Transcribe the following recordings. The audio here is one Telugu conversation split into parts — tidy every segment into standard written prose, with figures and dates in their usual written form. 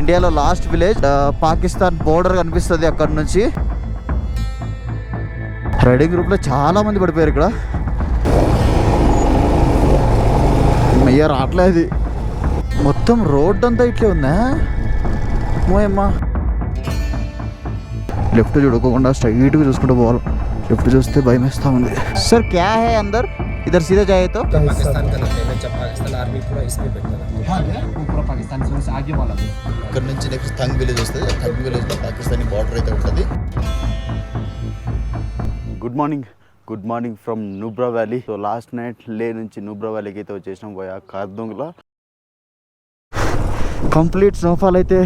ఇండియాలో లాస్ట్ విలేజ్. పాకిస్తాన్ బోర్డర్ కనిపిస్తుంది అక్కడ నుంచి. రైడింగ్ గ్రూప్లో చాలా మంది పడిపోయారు ఇక్కడ. అయ్యా రావట్లేదు, మొత్తం రోడ్ అంతా ఇట్లే ఉందా మోయమ్మా. లెఫ్ట్ చూడకుండా స్ట్రైట్గా చూసుకుంటూ పోవాలి. లెఫ్ట్ చూస్తే భయం వేస్తా ఉంది. సార్ క్యా హై అందర్ इधर सीधा जाए तो पाकिस्तान का लगता है जब पाकिस्तान आर्मी पूरा इसमें बैठा है पूरा पाकिस्तान से आगे वाला ఇక్కడ నుంచి నెక్స్ట్ థంగ్ విలేజ్ వస్తుంది. థంగ్ విలేజ్లో పాకిస్తానీ బార్డర్ అయితే ఉంటుంది. Good morning from Nubra valley. So last night లే నుంచి నుబ్రా వ్యాలీకి అయితే వచ్చేసినాం పోయా కార్దుంగ్లా. కంప్లీట్ స్నోఫాల్ అయితే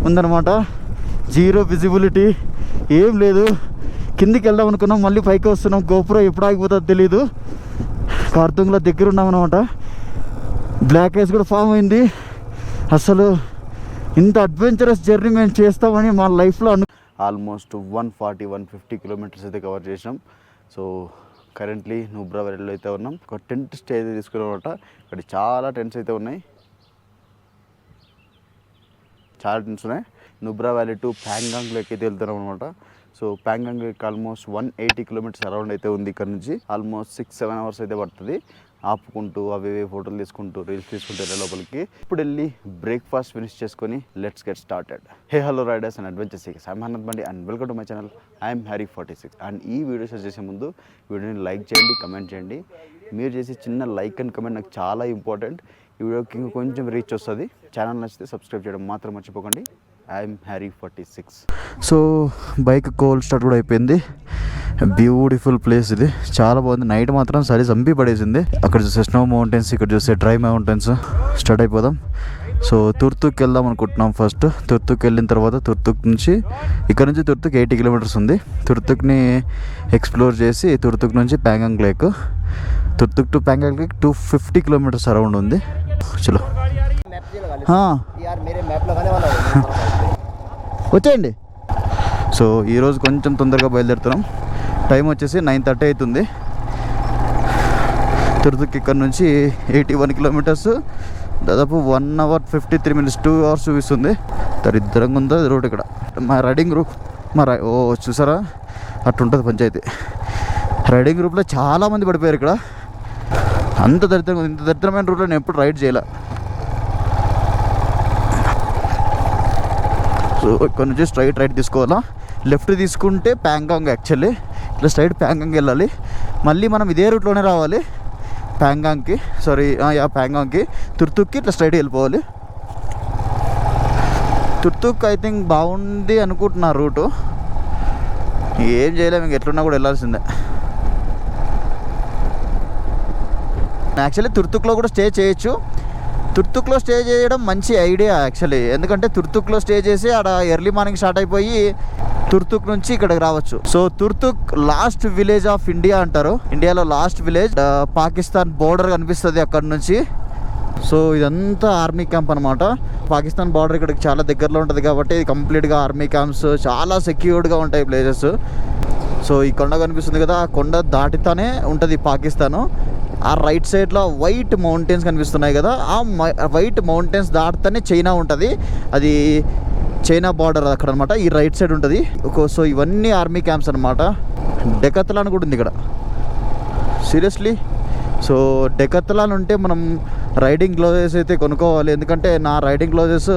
ఉందన్నమాట. జీరో విజిబిలిటీ ఏం లేదు. కిందికి వెళ్దాం అనుకున్నాం, మళ్ళీ పైకి వస్తున్నాం. గోపురం ఎప్పుడు ఆగిపోతుందో తెలీదు. కార్దుంగ్లా దగ్గర ఉన్నామన్నమాట. బ్లాక్ ఐస్ కూడా ఫామ్ అయింది. అసలు ఇంత అడ్వెంచరస్ జర్నీ మేము చేస్తామని మా లైఫ్లో ఆల్మోస్ట్ 140-150 కిలోమీటర్స్ అయితే కవర్ చేసినాం. సో కరెంట్లీ నుబ్రా వ్యాలీలో అయితే ఉన్నాం. ఒక టెంట్ స్టే అయితే తీసుకున్నామన్నమాట. ఇక్కడ చాలా టెంట్స్ అయితే ఉన్నాయి, చాలా టెంట్స్ ఉన్నాయి. నుబ్రా వ్యాలీ టు ప్యాంగాంగ్లోకి అయితే వెళ్తున్నాం అనమాట. సో ప్యాంగాంగ్కి ఆల్మోస్ట్ 180 కిలోమీటర్స్ అరౌండ్ అయితే ఉంది. ఇక్కడ నుంచి ఆల్మోస్ట్ 6-7 అవర్స్ అయితే పడుతుంది. ఆపుకుంటూ అవి ఫోటోలు తీసుకుంటూ రీల్స్ తీసుకుంటూ వెళ్ళే లోపలికి. ఇప్పుడు వెళ్ళి బ్రేక్ఫాస్ట్ ఫినిష్ చేసుకొని let's get started. Hey hello riders and adventure seekers, I'm హనత్ బండి and welcome to my channel. I'm Harry46. And ఈ వీడియో షేర్ చేసే ముందు వీడియోని లైక్ చేయండి, కమెంట్ చేయండి. మీరు చేసే చిన్న లైక్ అండ్ కమెంట్ నాకు చాలా ఇంపార్టెంట్. ఈ వీడియోకి కొంచెం రీచ్ వస్తుంది. ఛానల్ నచ్చితే సబ్స్క్రైబ్ చేయడం మాత్రం మర్చిపోకండి. I'm Harry46. So bike cold start కూడా అయిపోయింది. బ్యూటిఫుల్ ప్లేస్ ఇది, చాలా బాగుంది. నైట్ మాత్రం సరి చంపి పడేసింది. అక్కడ చూస్తే స్నో మౌంటైన్స్, ఇక్కడ చూస్తే డ్రై మౌంటైన్స్. స్టార్ట్ అయిపోదాం. సో తుర్తుక్కి వెళ్దాం అనుకుంటున్నాం. ఫస్ట్ తుర్తుక్కి వెళ్ళిన తర్వాత ఇక్కడ నుంచి తుర్తుక్ 80 కిలోమీటర్స్ ఉంది. తుర్తుక్ని ఎక్స్ప్లోర్ చేసి తుర్తుక్ నుంచి Pangong lake, Turtuk to Pangong lake 250 kilometres around ఉంది. చలో వచ్చేయండి. సో ఈరోజు కొంచెం తొందరగా బయలుదేరుతున్నాం. టైం వచ్చేసి 9:30 అవుతుంది. తుర్తుక్ ఇక్కడ నుంచి 81 కిలోమీటర్స్, దాదాపు 1 hour 53 minutes, 2 hours చూపిస్తుంది. దరిద్రంగా ఉందో రోడ్ ఇక్కడ. మా రైడింగ్ గ్రూప్ చూసారా అట్టుంటుంది పంచాయతీ. రైడింగ్ గ్రూప్లో చాలామంది పడిపోయారు ఇక్కడ. అంత దరిద్రంగా ఉంది. ఇంత దరిద్రమైన రూట్లో నేను ఎప్పుడు రైడ్ చేయాల. సో ఇక్కడ నుంచి స్ట్రైట్ రైట్ తీసుకోవాలా. లెఫ్ట్ తీసుకుంటే ప్యాంగాంగ్. యాక్చువల్లీ ఇట్లా స్ట్రైట్ ప్యాంగాంగ్ వెళ్ళాలి. మళ్ళీ మనం ఇదే రూట్లోనే రావాలి ప్యాంగాంగ్కి. ప్యాంగాంగ్కి తుర్తుక్కి ఇట్లా స్ట్రైట్ వెళ్ళిపోవాలి. తుర్తుక్ ఐ థింక్ బాగుంది అనుకుంటున్నా రూటు. ఏం చేయలేము, ఇంక ఎట్లున్నా కూడా వెళ్ళాల్సిందే. యాక్చువల్లీ తుర్తుక్లో కూడా స్టే చేయొచ్చు. తుర్తుక్లో స్టే చేయడం మంచి ఐడియా యాక్చువల్లీ. ఎందుకంటే తుర్తుక్లో స్టే చేసి ఆడ ఎర్లీ మార్నింగ్ స్టార్ట్ అయిపోయి తుర్తుక్ నుంచి ఇక్కడికి రావచ్చు. So Turtuk last village of India అంటారు. ఇండియాలో లాస్ట్ విలేజ్. పాకిస్తాన్ బోర్డర్ కనిపిస్తుంది అక్కడ నుంచి. సో ఇదంతా ఆర్మీ క్యాంప్ అనమాట. పాకిస్తాన్ బార్డర్ ఇక్కడికి చాలా దగ్గరలో ఉంటుంది కాబట్టి ఇది కంప్లీట్గా ఆర్మీ క్యాంప్స్. చాలా సెక్యూర్డ్గా ఉంటాయి ప్లేసెస్. సో ఈ కొండ కనిపిస్తుంది కదా, ఆ కొండ దాటితేనే ఉంటుంది పాకిస్తాను. ఆ రైట్ సైడ్లో వైట్ మౌంటైన్స్ కనిపిస్తున్నాయి కదా, ఆ వైట్ మౌంటైన్స్ దాటితేనే చైనా ఉంటుంది. అది చైనా బార్డర్ అక్కడ అనమాట. ఈ రైట్ సైడ్ ఉంటుంది. సో ఇవన్నీ ఆర్మీ క్యాంప్స్ అనమాట. డెకత్లాన్ కూడా ఉంది ఇక్కడ, సీరియస్లీ. సో డెకత్లాన్ ఉంటే మనం రైడింగ్ గ్లౌజెస్ అయితే కొనుక్కోవాలి. ఎందుకంటే నా రైడింగ్ గ్లౌజెస్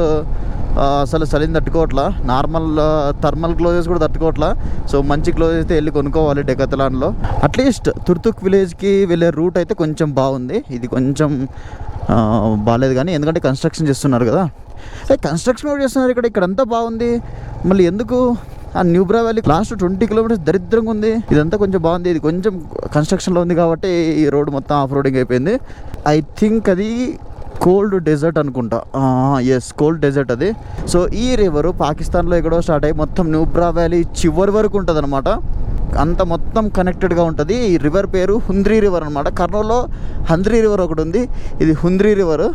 అసలు చలిని తట్టుకోవట్లా. నార్మల్ థర్మల్ గ్లౌజెస్ కూడా తట్టుకోవట్లా. సో మంచి గ్లౌజెస్ అయితే వెళ్ళి కొనుక్కోవాలి డెకత్లాన్లో. అట్లీస్ట్ తుర్తుక్ విలేజ్కి వెళ్ళే రూట్ అయితే కొంచెం బాగుంది. ఇది కొంచెం బాగాలేదు కానీ, ఎందుకంటే కన్స్ట్రక్షన్ చేస్తున్నారు కదా. కన్స్ట్రక్షన్ కూడా చేస్తున్నారు ఇక్కడంతా బాగుంది. మళ్ళీ ఎందుకు ఆ నుబ్రా వ్యాలీ లాస్ట్ 20 కిలోమీటర్స్ దరిద్రంగా ఉంది. ఇదంతా కొంచెం బాగుంది. ఇది కొంచెం కన్స్ట్రక్షన్లో ఉంది కాబట్టి ఈ రోడ్ మొత్తం ఆఫ్ రోడింగ్ అయిపోయింది. ఐ థింక్ అది కోల్డ్ డెజర్ట్ అనుకుంటా. ఎస్, కోల్డ్ డెజర్ట్ అది. సో ఈ రివర్ పాకిస్తాన్లో ఎక్కడో స్టార్ట్ అయ్యి మొత్తం నుబ్రా వ్యాలీ చివరి వరకు ఉంటుంది అనమాట. అంత మొత్తం కనెక్టెడ్గా ఉంటుంది. ఈ రివర్ పేరు హుంద్రీ రివర్ అనమాట. కర్నూలులో హంద్రీ రివర్ ఒకటి ఉంది, ఇది హుంద్రీ రివర్.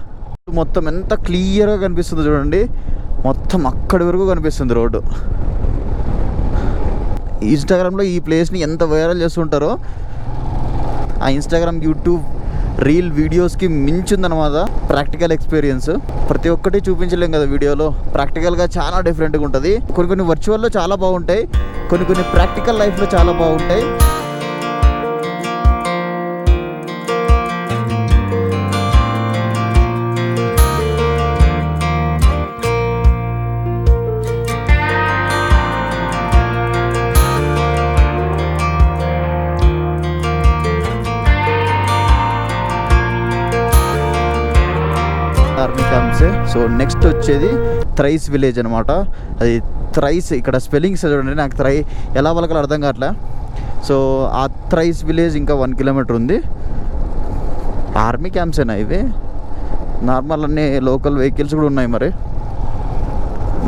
మొత్తం ఎంత క్లియర్గా కనిపిస్తుందో చూడండి. మొత్తం అక్కడి వరకు కనిపిస్తుంది రోడ్డు. ఇన్స్టాగ్రామ్లో ఈ ప్లేస్ని ఎంత వైరల్ చేస్తుంటారో. ఆ ఇన్స్టాగ్రామ్, యూట్యూబ్ రీల్ వీడియోస్కి మించిందనమాట ప్రాక్టికల్ ఎక్స్పీరియన్స్. ప్రతి ఒక్కటి చూపించలేం కదా వీడియోలో, ప్రాక్టికల్గా చాలా డిఫరెంట్గా ఉంటుంది. కొన్ని వర్చువల్లో చాలా బాగుంటాయి, కొన్ని ప్రాక్టికల్ లైఫ్లో చాలా బాగుంటాయి. ఆర్మీ క్యాంప్సే. సో నెక్స్ట్ వచ్చేది థ్రైస్ విలేజ్ అనమాట. అది థ్రైస్, ఇక్కడ స్పెల్లింగ్స్ చూడండి, నాకు ఎలా వాళ్ళకి అర్థం కావట్లే. సో ఆ థ్రైస్ విలేజ్ ఇంకా 1 కిలోమీటర్ ఉంది. ఆర్మీ క్యాంప్సేనా ఇవి? నార్మల్ అన్నీ లోకల్ వెహికల్స్ కూడా ఉన్నాయి మరి.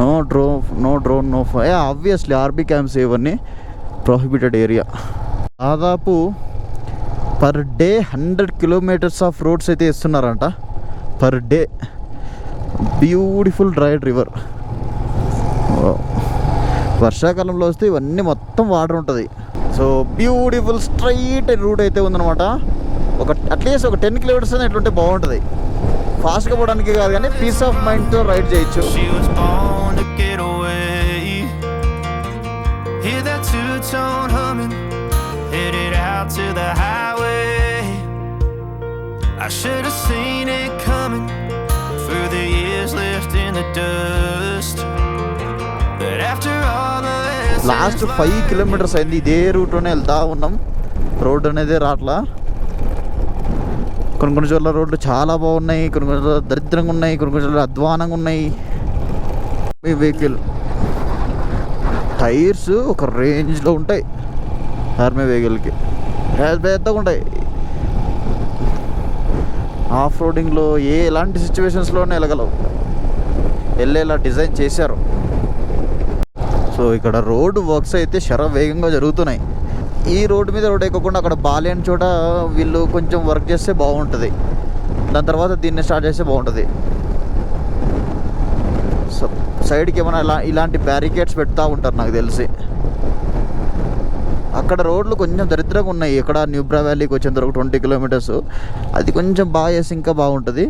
No drone no obviously army camps ఇవన్నీ ప్రొహిబిటెడ్ ఏరియా. దాదాపు per day 100 kilometres of roads అయితే ఇస్తున్నారంట per day. Beautiful dry river. వర్షాకాలంలో వస్తే ఇవన్నీ మొత్తం వాటర్ ఉంటుంది. సో బ్యూటిఫుల్ స్ట్రైట్ రూట్ అయితే ఉందన్నమాట. అట్లీస్ట్ ఒక 10 కిలోమీటర్స్ అని ఎట్లుంటే బాగుంటుంది. ఫాస్ట్గా పోవడానికి కాదు కానీ పీస్ ఆఫ్ మైండ్తో రైడ్ చేయొచ్చు. I should have seen it coming for the years left in the dust. But after all of this, last 5 kilometres అయింది ఇదే రూట్లోనే వెళ్తా ఉన్నాం. రోడ్ అనేది రాట్లా. కొన్ని చోట్ల రోడ్లు చాలా బాగున్నాయి, కొన్ని చోట్ల దరిద్రంగా ఉన్నాయి, కొన్ని చోట్ల అధ్వానంగా ఉన్నాయి. ఈ వెహికల్ టైర్స్ ఒక రేంజ్లో ఉంటాయి ఆర్మీ వెహికల్కి, పెద్దగా ఉంటాయి. ఆఫ్ రోడింగ్లో ఎలాంటి సిచ్యువేషన్స్లోనే వెళ్ళగలవు, వెళ్ళేలా డిజైన్ చేశారు. సో ఇక్కడ రోడ్ వర్క్స్ అయితే వేగంగా జరుగుతున్నాయి. ఈ రోడ్డు మీద రోడ్ ఎక్కకుండా అక్కడ బాలేని చోట వీళ్ళు కొంచెం వర్క్ చేస్తే బాగుంటుంది, దాని తర్వాత దీన్ని స్టార్ట్ చేస్తే బాగుంటుంది. సో సైడ్కి ఏమైనా ఇలాంటి బ్యారికేడ్స్ పెడతా ఉంటారు నాకు తెలిసి. అక్కడ రోడ్లు కొంచెం దరిద్రంగా ఉన్నాయి. ఇక్కడ న్యూబ్రా వ్యాలీకి వచ్చేంత వరకు 20 కిలోమీటర్స్, అది కొంచెం బాగా చేసి ఇంకా బాగుంటుంది.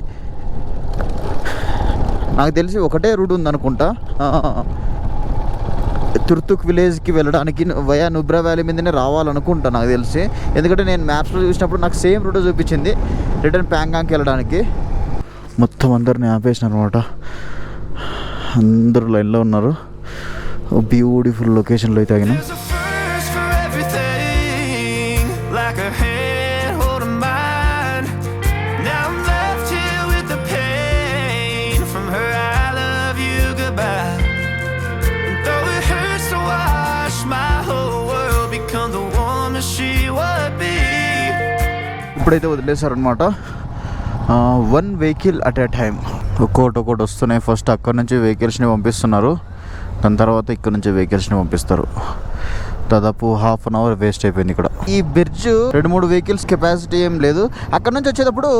నాకు తెలిసి ఒకటే రూట్ ఉందనుకుంటా, తుర్తుక్ విలేజ్కి వెళ్ళడానికి వయా న్యూబ్రా వ్యాలీ మీదనే రావాలనుకుంటా నాకు తెలిసి. ఎందుకంటే నేను మ్యాప్స్లో చూసినప్పుడు నాకు సేమ్ రూట్ చూపించింది రిటర్న్ ప్యాంగాంగ్కి వెళ్ళడానికి. మొత్తం అందరిని ఆపేసినారు అనమాట, అందరూ లైన్లో ఉన్నారు. బ్యూటిఫుల్ లొకేషన్లో అయితే ఆగినాం. ఇప్పుడైతే వదిలేశారనమాట. 1 వెహికల్ అట్ ఏ టైం, ఒక్కొక్కటి వస్తున్నాయి. ఫస్ట్ అక్కడ నుంచి వెహికల్స్ని పంపిస్తున్నారు, దాని తర్వాత ఇక్కడ నుంచి వెహికల్స్ని పంపిస్తారు. దాదాపు ½ అన్ అవర్ వేస్ట్ అయిపోయింది ఇక్కడ. ఈ బ్రిడ్జ్ 2-3 వెహికల్స్ కెపాసిటీ ఏం లేదు. అక్కడ నుంచి వచ్చేటప్పుడు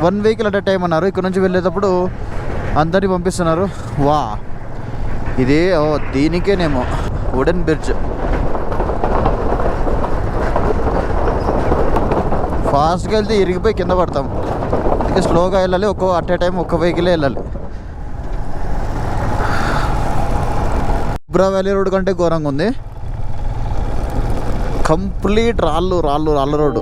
1 వెహికల్ అట్ ఏ టైం అన్నారు, ఇక్కడ నుంచి వెళ్ళేటప్పుడు అందరినీ పంపిస్తున్నారు. వా, ఇదే దీనికేనేమో వుడెన్ బ్రిడ్జ్. ఫాస్ట్గా వెళ్తే ఇరిగిపోయి కింద పడతాం, అందుకే స్లోగా వెళ్ళాలి. అట్ ఏ టైం ఒక్క వెహికలే వెళ్ళాలి. న్యూబ్రా వ్యాలీ రోడ్ కంటే ఘోరంగా ఉంది. కంప్లీట్ రాళ్ళు రోడ్డు.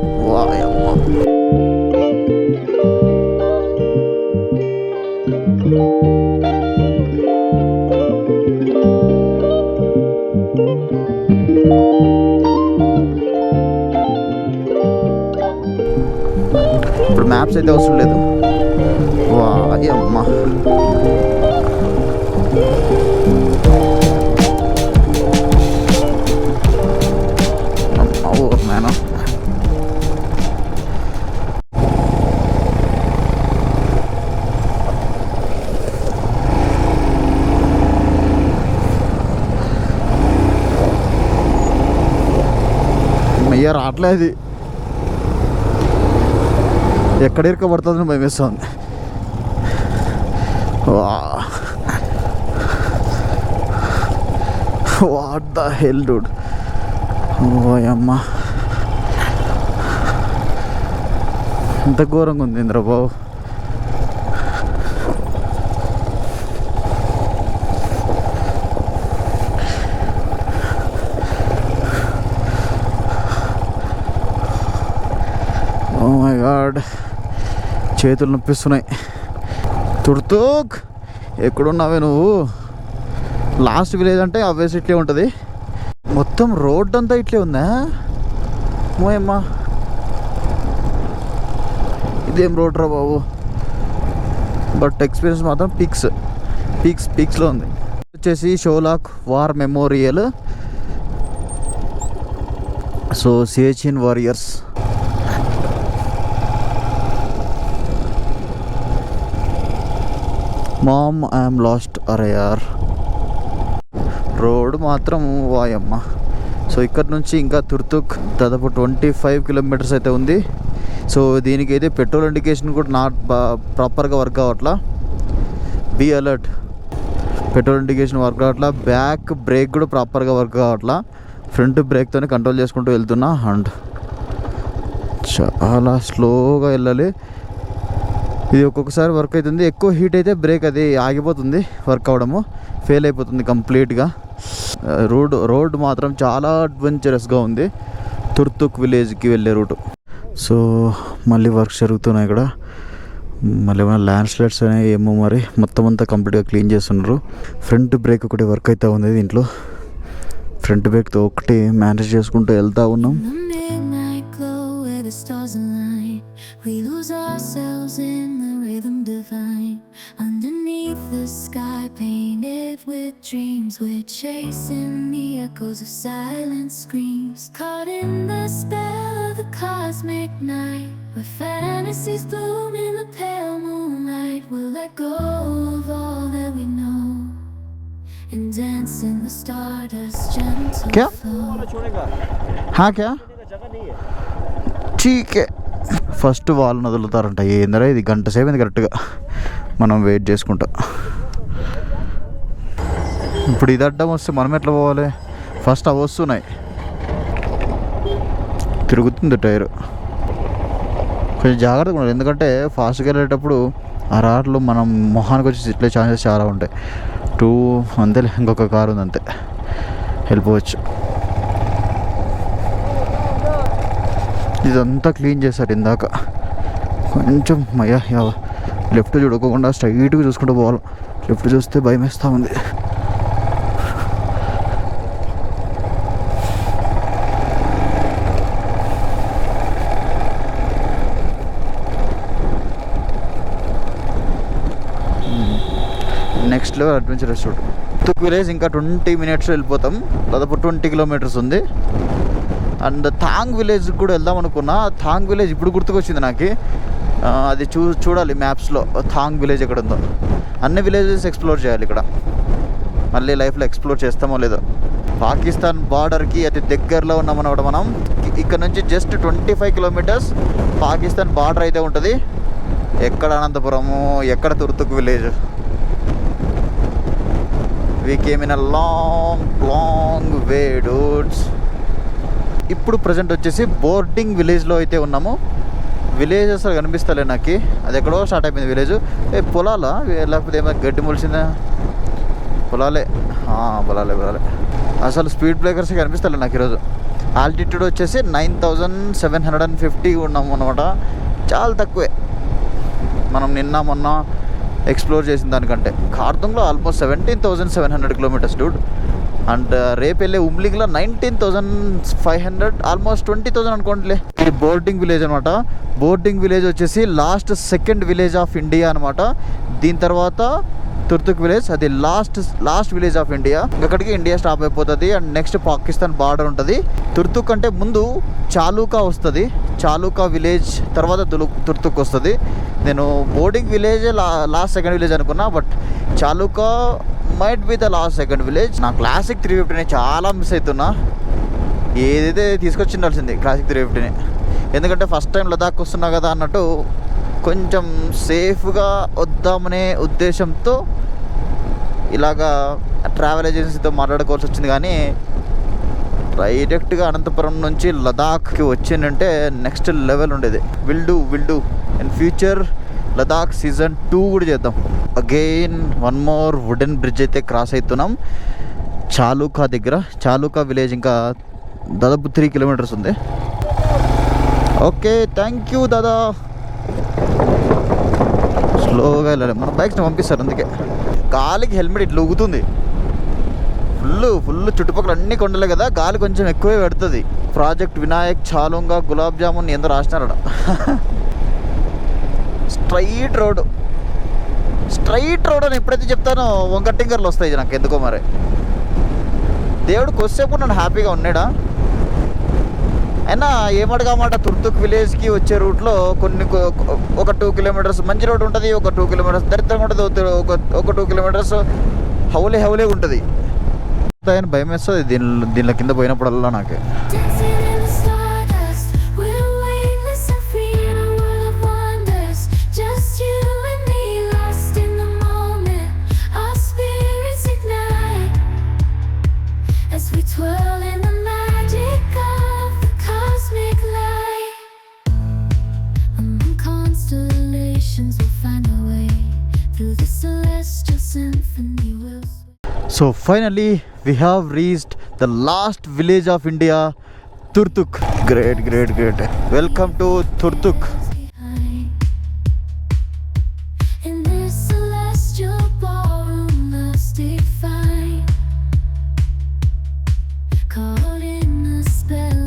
ఇప్పుడు మ్యాప్స్ అయితే అవసరం లేదు. అమ్మా, నేను మెయ్య రావట్లేదు, ఎక్కడ ఇరకబడుతుందని భయమేస్తుంది. What the hell Dude. ఓయమ్మా, ఎంత ఘోరంగా ఉంది ఇంద్రబాబు. ఓ మై గాడ్, చేతులు నొప్పిస్తున్నాయి. తుర్తుక్ ఎక్కడున్నావే నువ్వు? లాస్ట్ విలేజ్ అంటే ఆబ్వియస్ ఇట్లే ఉంటుంది. మొత్తం రోడ్ అంతా ఇట్లే ఉందా? మోయమ్మా, ఇదేం రోడ్ రా బాబు. బట్ ఎక్స్పీరియన్స్ మాత్రం పీక్స్లో ఉంది. వచ్చేసి షోలాక్ war memorial. So Siachen warriors. Mam I'm lost. అరే యార్, రోడ్ మాత్రం వాయమ్మ. సో ఇక్కడ నుంచి ఇంకా తుర్తుక్ దాదాపు 25 కిలోమీటర్స్ అయితే ఉంది. సో దీనికి అయితే పెట్రోల్ ఇండికేషన్ కూడా నాట్ ప్రాపర్గా వర్క్ అవ్వట్లా. Be alert, petrol indication work అవ్వట్లా. బ్యాక్ బ్రేక్ కూడా ప్రాపర్గా వర్క్ అవ్వట్లా. ఫ్రంట్ బ్రేక్తోనే కంట్రోల్ చేసుకుంటూ వెళ్తున్నా. అండ్ చాలా స్లోగా వెళ్ళాలి. ఇది ఒక్కొక్కసారి వర్క్ అవుతుంది. ఎక్కువ హీట్ అయితే బ్రేక్ అది ఆగిపోతుంది, వర్క్ అవ్వడము ఫెయిల్ అయిపోతుంది కంప్లీట్గా. రోడ్ మాత్రం చాలా అడ్వెంచరస్గా ఉంది, తుర్తుక్ విలేజ్కి వెళ్ళే రూటు. సో మళ్ళీ వర్క్స్ జరుగుతున్నాయి ఇక్కడ. మళ్ళీ ఏమైనా ల్యాండ్ స్లైడ్స్ అనేవి ఏమో మరి. మొత్తం అంతా కంప్లీట్గా క్లీన్ చేస్తున్నారు. ఫ్రంట్ బ్రేక్ ఒకటి వర్క్ అవుతూ ఉంది దీంట్లో. ఫ్రంట్ బ్రేక్తో ఒకటి మేనేజ్ చేసుకుంటూ వెళ్తూ ఉన్నాం. We lose ourselves in the rhythm divine. Underneath the sky painted with dreams, we're chasing the echoes of silent screams. Caught in the spell of the cosmic night, where fantasies bloom in the pale moonlight. We'll let go of all that we know and dance in the stardust gentle Kya? flow. हाँ क्या? ठीक है. ఫస్ట్ వాళ్ళని వదులుతారంట. ఏందరా ఇది, గంట సేపు అయింది కరెక్ట్గా మనం వెయిట్ చేసుకుంటా. ఇప్పుడు ఇది అడ్డం వస్తే మనం ఎట్లా పోవాలి? ఫస్ట్ అవి వస్తున్నాయి, తిరుగుతుంది టైరు. కొంచెం జాగ్రత్తగా ఉండాలి, ఎందుకంటే ఫాస్ట్గా వెళ్ళేటప్పుడు ఆ రాడ్లు మనం మొహానికి వచ్చి ఇట్లే ఛాన్సెస్ చాలా ఉంటాయి. అంతే, ఇంకొక కారు ఉంది అంతే, వెళ్ళిపోవచ్చు. ఇదంతా క్లీన్ చేశారు ఇందాక. కొంచెం అయ్యా లెఫ్ట్ చూడకుండా స్ట్రైట్గా చూసుకుంటూ పోవాలి. లెఫ్ట్ చూస్తే భయం వేస్తూ ఉంది. Next level adventurous road. Turtuk village ఇంకా 20 మినిట్స్ వెళ్ళిపోతాం. దాదాపు 20 కిలోమీటర్స్ ఉంది. అండ్ థాంగ్ విలేజ్ కూడా వెళ్దాం అనుకున్నా. థాంగ్ విలేజ్ ఇప్పుడు గుర్తుకొచ్చింది నాకు. అది చూడాలి మ్యాప్స్లో థాంగ్ విలేజ్ ఎక్కడ ఉందో. అన్ని విలేజెస్ ఎక్స్ప్లోర్ చేయాలి ఇక్కడ. మళ్ళీ లైఫ్లో ఎక్స్ప్లోర్ చేస్తామో లేదో. పాకిస్తాన్ బార్డర్కి అతి దగ్గరలో ఉన్నామన్నమాట మనం. ఇక్కడ నుంచి జస్ట్ 25 కిలోమీటర్స్ పాకిస్తాన్ బార్డర్ అయితే ఉంటుంది. ఎక్కడ అనంతపురము, ఎక్కడ Turtuk village. We came in a long way dudes. ఇప్పుడు ప్రజెంట్ వచ్చేసి బోర్డింగ్ విలేజ్లో అయితే ఉన్నాము. విలేజ్ అసలు కనిపిస్తలే నాకు. అది ఎక్కడో స్టార్ట్ అయిపోయింది విలేజ్. పొలాలా లేకపోతే ఏమైనా గడ్డి మొలిసిందా? పొలాలే. అసలు స్పీడ్ బ్రేకర్స్ కనిపిస్తలే నాకు ఈరోజు. ఆల్టిట్యూడ్ వచ్చేసి 9750 ఉన్నాము అన్నమాట. చాలా తక్కువే మనం నిన్న మొన్న ఎక్స్ప్లోర్ చేసిన దానికంటే. ఖార్దుంగ్లో ఆల్మోస్ట్ 17,700 కిలోమీటర్స్ డూడ్. అండ్ రేపు వెళ్ళే ఉమ్లింగ్లో 19,500, ఆల్మోస్ట్ 20,000 అనుకోండిలే. ఇది బోర్డింగ్ విలేజ్ అనమాట. బోర్డింగ్ విలేజ్ వచ్చేసి సెకండ్ విలేజ్ ఆఫ్ ఇండియా అనమాట. దీని తర్వాత తుర్తుక్ విలేజ్, అది లాస్ట్ విలేజ్ ఆఫ్ ఇండియా. అక్కడికి ఇండియా స్టాప్ అయిపోతుంది. అండ్ నెక్స్ట్ పాకిస్తాన్ బార్డర్ ఉంటుంది. తుర్తుక్ అంటే ముందు చాలూకా వస్తుంది. చాలూకా విలేజ్ తర్వాత తుర్తుక్ వస్తుంది. నేను బోర్డింగ్ విలేజ్ సెకండ్ విలేజ్ అనుకున్నా, but Chalunka might be the second village. నా క్లాసిక్ 350ని చాలా మిస్ అవుతున్నా. ఏదైతే తీసుకొచ్చి ఉండాల్సింది క్లాసిక్ 350ని. ఎందుకంటే ఫస్ట్ టైం లదాఖ్ వస్తున్నా కదా అన్నట్టు కొంచెం సేఫ్గా వద్దామనే ఉద్దేశంతో ఇలాగా ట్రావెల్ ఏజెన్సీతో మాట్లాడుకోవాల్సి వచ్చింది. కానీ డైరెక్ట్గా అనంతపురం నుంచి లదాఖ్కి వచ్చిందంటే నెక్స్ట్ లెవెల్ ఉండేది. Will do in future Ladakh season 2 కూడా చేద్దాం. Again one more wooden bridge అయితే క్రాస్ అవుతున్నాం చాలుకా దగ్గర. చాలుకా విలేజ్ ఇంకా దాదాపు 3 కిలోమీటర్స్ ఉంది. ఓకే, థ్యాంక్ యూ దాదా. స్లోగా వెళ్ళాలి, మన బైక్స్ని పంపిస్తారు అందుకే. గాలికి హెల్మెట్ ఇట్లా ఊగుతుంది. ఫుల్ చుట్టుపక్కల అన్ని కొండలే కదా, గాలి కొంచెం ఎక్కువే పెడుతుంది. ప్రాజెక్ట్ వినాయక్ చాలుంగా గులాబ్ జామున్ ఏందో రాసినారట. స్ట్రైట్ రోడ్ అని ఎప్పుడైతే చెప్తానో వంక టింకర్లు వస్తాయి నాకు ఎందుకో. మరి దేవుడు కొద్దిసేపు నన్ను హ్యాపీగా ఉన్నాడా. అయినా ఏమడగామాట తుర్తుక్ విలేజ్కి వచ్చే రూట్లో ఒక 2 కిలోమీటర్స్ మంచి రోడ్ ఉంటుంది, ఒక 2 కిలోమీటర్స్ దరిద్రంగా ఉంటుంది, ఒక 2 కిలోమీటర్స్ హౌలే ఉంటుంది. ఆయన భయం వేస్తుంది దీనిలో కింద పోయినప్పుడల్లా నాకు. So finally we have reached the last village of India, Turtuk. Great. Welcome to Turtuk.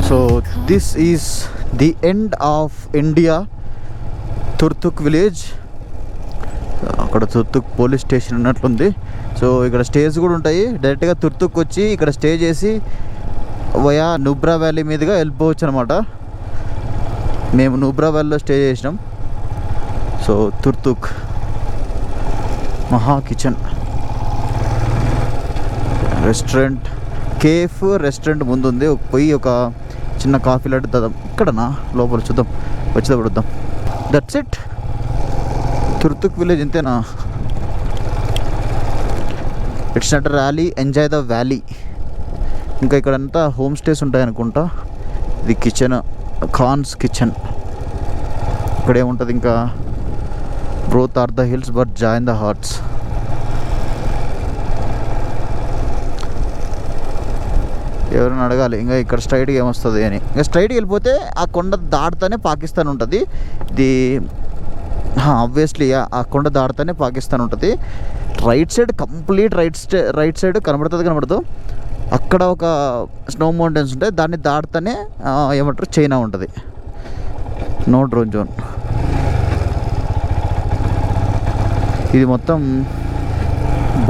So this is the end of India, Turtuk village. అక్కడ తుర్తుక్ పోలీస్ స్టేషన్ ఉన్నట్లుంది. సో ఇక్కడ స్టేస్ కూడా ఉంటాయి. డైరెక్ట్గా తుర్తుక్ వచ్చి ఇక్కడ స్టే చేసి వయా నుబ్రా వ్యాలీ మీదుగా వెళ్ళిపోవచ్చు అనమాట. మేము నుబ్రా వ్యాలీలో స్టే చేసినాం. సో తుర్తుక్ మహా కిచెన్ రెస్టారెంట్, కేఫ్ రెస్టారెంట్ ముందుంది. పోయి ఒక చిన్న కాఫీ లాంటి దాదాం ఇక్కడనా లోపల చూద్దాం, వచ్చేటప్పుడు వద్దాం. That's it. తుర్తుక్ విలేజ్ ఇంతేనా. It's not rally, enjoy the valley. ఇంకా ఇక్కడంతా హోమ్ స్టేస్ ఉంటాయి అనుకుంటా. ఇది కిచెన్, ఖాన్స్ కిచెన్. ఇక్కడేముంటుంది ఇంకా, broth are the hills but join the hearts. ఎవరైనా అడగాలి ఇంకా ఇక్కడ స్ట్రైట్గా ఏమొస్తుంది అని. ఇంకా స్ట్రైట్గా వెళ్ళిపోతే ఆ కొండ దాటుతానే పాకిస్తాన్ ఉంటుంది. ఇది ఆబ్వియస్లీ ఆ కొండ దాటుతానే పాకిస్తాన్ ఉంటుంది. Right side, complete right side కనబడదు. అక్కడ ఒక స్నో మౌంటైన్స్ ఉంటాయి, దాన్ని దాటుతానే ఏమంటారు చైనా ఉంటుంది. No drone zone. ఇది మొత్తం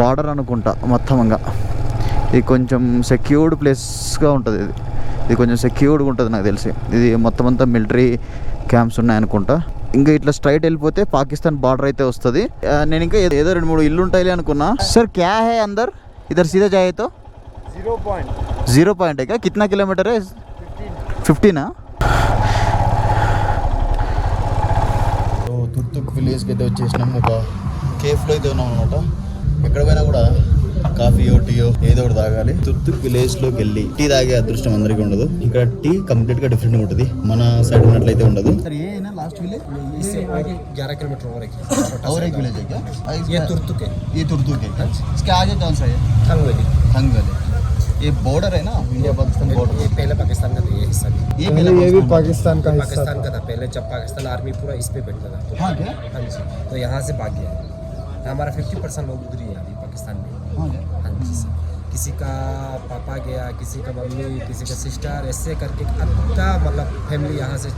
బార్డర్ అనుకుంటా మొత్తంగా. ఇది కొంచెం సెక్యూర్డ్ ప్లేస్గా ఉంటుంది. ఇది కొంచెం సెక్యూర్డ్గా ఉంటుంది నాకు తెలిసి. ఇది మొత్తం అంతా మిలిటరీ క్యాంప్స్ ఉన్నాయనుకుంటా. ఇంకా ఇట్లా స్ట్రైట్ వెళ్ళిపోతే పాకిస్తాన్ బార్డర్ అయితే వస్తుంది. నేను ఇంకా ఏదో 2-3 ఇల్లు ఉంటాయి అనుకున్నా. సార్ క్యా హై అందర్ ఇధర్ సీదా జాయే తో 0 పాయింట్ है कितना किलोमीटर है? 15 తుర్తుక్ విలేజ్కి అయితే వచ్చేసినాం. ఒక కేఫ్లో అయితే ఉన్నాం అనమాట. ఎక్కడ పోయినా కూడా కాఫీయో టీయో ఏదో ఒకటి తాగాలి. తుర్తుక్ విలేజ్లోకి వెళ్ళి టీ తాగే అదృష్టం అందరికీ ఉండదు. ఇక్కడ టీ కంప్లీట్గా డిఫరెంట్గా ఉంటుంది, మన సైడ్ ఉన్నట్లయితే ఉండదు. लास्ट विलेज इससे 11 किलोमीटर और एक विलेज है क्या? ये तुर्तुक है। ये तुर्तुक है। इसके आगे कौन सा है? थंग वैली। ये बॉर्डर है ना, इंडिया पाकिस्तान बॉर्डर। ये पहले पाकिस्तान का था ये हिस्सा भी। ये भी पाकिस्तान का हिस्सा पाकिस्तान का था पहले, जब पाकिस्तान आर्मी पूरा इस पे बैठता था। हाँ क्या? हाँ जी। तो यहाँ से भाग गया हमारा 50% लोग उधर ही है अभी पाकिस्तान में। हाँ जी। किसी का पापा गया, किसी का मम्मी, किसी का सिस्टर, ऐसे करके अच्छा मतलब फैमिली यहाँ से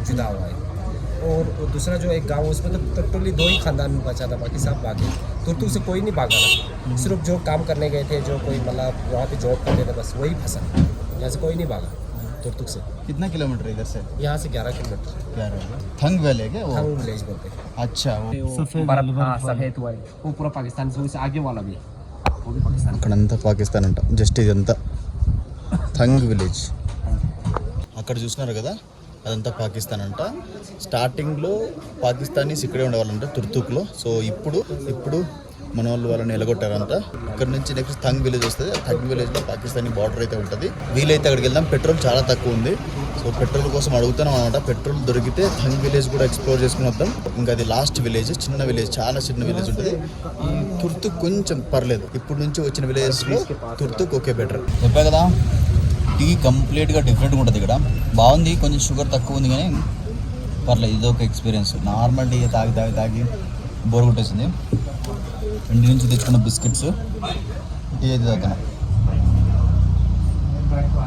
जुदा हुआ है। और दूसरा जो एक गांव उसमें तो टोटली 2 ही खानदान बचा था, बाकी सब भागे। तुर्तुक से कोई नहीं भागा था, सिर्फ जो काम करने गए थे, जो कोई मतलब वहाँ पे जॉब करते थे, बस वही फंसा। यहाँ से कोई नहीं भागा तुर्तुक से। कितना किलोमीटर इधर से? यहाँ से 11 किलोमीटर। थंग वैली है क्या वो? थंग विलेज बोलते हैं। अच्छा, सफेद वाले वो पूरा पाकिस्तान से, उससे आगे वाला भी वो भी पाकिस्तान। అక్కడంతా పాకిస్తాన్ అంట. జస్ట్ ఇదంతా థంగ్ విలేజ్. అక్కడ చూస్తున్నారు కదా, అదంతా పాకిస్తాన్ అంట. స్టార్టింగ్లో పాకిస్తానీస్ ఇక్కడే ఉండేవాళ్ళంట తుర్తుక్లో. సో ఇప్పుడు మన వాళ్ళని ఎలగొట్టారంట. ఇక్కడ నుంచి నెక్స్ట్ థంగ్ విలేజ్ వస్తుంది. థంగ్ విలేజ్లో పాకిస్తానీ బార్డర్ అయితే ఉంటుంది. వీలైతే అక్కడికి వెళ్దాం. పెట్రోల్ చాలా తక్కువ ఉంది. సో పెట్రోల్ కోసం అడుగుతున్నాం అనమాట. పెట్రోల్ దొరికితే థంగ్ విలేజ్ కూడా ఎక్స్ప్లోర్ చేసుకుని వద్దాం. ఇంకా అది లాస్ట్ విలేజ్, చిన్న విలేజ్, చాలా చిన్న విలేజ్ ఉంటుంది. ఈ తుర్తుక్ కొంచెం పర్లేదు. ఇప్పుడు నుంచి వచ్చిన విలేజెస్లో తుర్తుక్ ఓకే బెటర్. చెప్పా కదా, టీ కంప్లీట్గా డిఫరెంట్గా ఉంటుంది ఇక్కడ. బాగుంది, కొంచెం షుగర్ తక్కువ ఉంది కానీ పర్లేదు. ఇది ఒక ఎక్స్పీరియన్స్. నార్మల్ టీ తాగి బోర్ కొట్టేసింది. ఇంటి నుంచి తెచ్చుకున్న బిస్కెట్స్ టీ అయితే తాగుతాను.